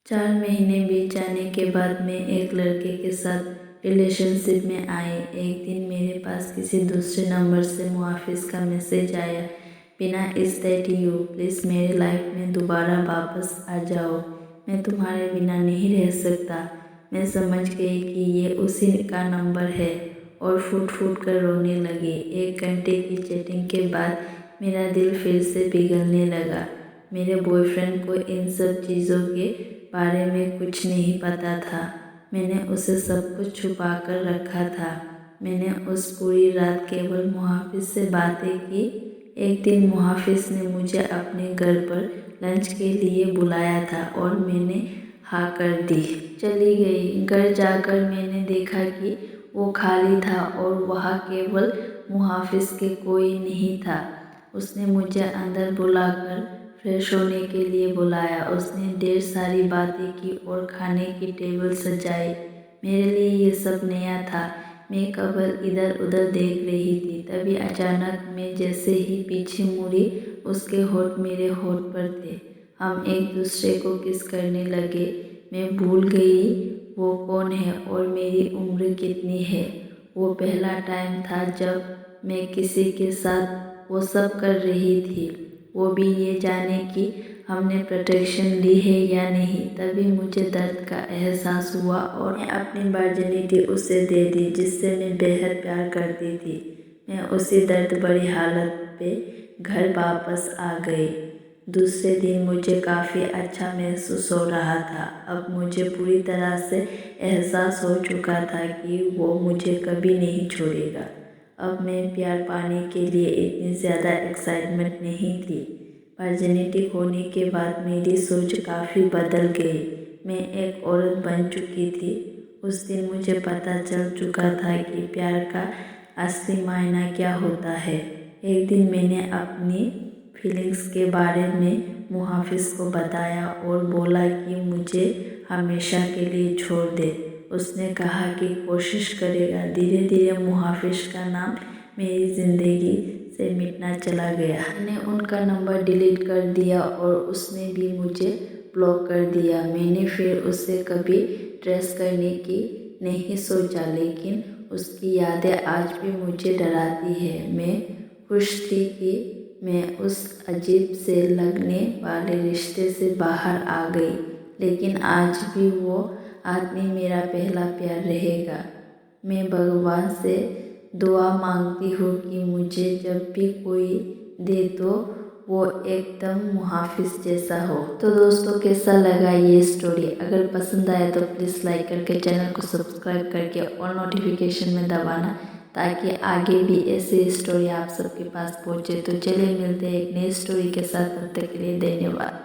4 महीने बीत जाने के बाद मैं एक लड़के के साथ रिलेशनशिप में आई। एक दिन मेरे पास किसी दूसरे नंबर से मुआफ़िस का मैसेज आया, बिना इज़ दैट यू, प्लीज़ मेरे लाइफ में दोबारा वापस आ जाओ, मैं तुम्हारे बिना नहीं रह सकता। मैं समझ गई कि ये उसी का नंबर है और फूट फूट कर रोने लगी। 1 घंटे की चैटिंग के बाद मेरा दिल फिर से पिघलने लगा। मेरे बॉयफ्रेंड को इन सब चीज़ों के बारे में कुछ नहीं पता था। मैंने उसे सब कुछ छुपा कर रखा था। मैंने उस पूरी रात केवल मुहाफिज से बातें की। एक दिन मुहाफिज ने मुझे अपने घर पर लंच के लिए बुलाया था और मैंने हाँ कर दी। चली गई। घर जाकर मैंने देखा कि वो खाली था और वहाँ केवल मुहाफिज के कोई नहीं था। उसने मुझे अंदर बुलाकर फ्रेश होने के लिए बुलाया। उसने ढेर सारी बातें की और खाने की टेबल सजाई। मेरे लिए ये सब नया था। मैं केवल इधर उधर देख रही थी। तभी अचानक मैं जैसे ही पीछे मुड़ी, उसके होठ मेरे होठ पर थे। हम एक दूसरे को किस करने लगे। मैं भूल गई वो कौन है और मेरी उम्र कितनी है। वो पहला टाइम था जब मैं किसी के साथ वो सब कर रही थी, वो भी ये जाने कि हमने प्रोटेक्शन ली है या नहीं। तभी मुझे दर्द का एहसास हुआ और मैं अपनी वर्जिनिटी उसे दे दी जिससे मैं बेहद प्यार करती थी। मैं उसी दर्द भरी हालत पे घर वापस आ गई। दूसरे दिन मुझे काफ़ी अच्छा महसूस हो रहा था। अब मुझे पूरी तरह से एहसास हो चुका था कि वो मुझे कभी नहीं छोड़ेगा। अब मैं प्यार पाने के लिए इतनी ज़्यादा एक्साइटमेंट नहीं थी। वर्जिनिटी होने के बाद मेरी सोच काफ़ी बदल गई। मैं एक औरत बन चुकी थी। उस दिन मुझे पता चल चुका था कि प्यार का असली मायना क्या होता है। एक दिन मैंने अपनी फीलिंग्स के बारे में मुहाफिज को बताया और बोला कि मुझे हमेशा के लिए छोड़ दे। उसने कहा कि कोशिश करेगा। धीरे धीरे मुहाफिज का नाम मेरी ज़िंदगी से मिटना चला गया। मैंने उनका नंबर डिलीट कर दिया और उसने भी मुझे ब्लॉक कर दिया। मैंने फिर उससे कभी ट्रेस करने की नहीं सोचा, लेकिन उसकी यादें आज भी मुझे डराती है। मैं खुश थी कि मैं उस अजीब से लगने वाले रिश्ते से बाहर आ गई, लेकिन आज भी वो आदमी मेरा पहला प्यार रहेगा। मैं भगवान से दुआ मांगती हूँ कि मुझे जब भी कोई दे तो वो एकदम मुहाफिज जैसा हो। तो दोस्तों, कैसा लगा ये स्टोरी? अगर पसंद आए तो प्लीज़ लाइक करके चैनल को सब्सक्राइब करके और नोटिफिकेशन में दबाना, ताकि आगे भी ऐसी स्टोरी आप सबके पास पहुँचे। तो चलिए मिलते हैं एक नई स्टोरी के साथ। तब तक के लिए धन्यवाद।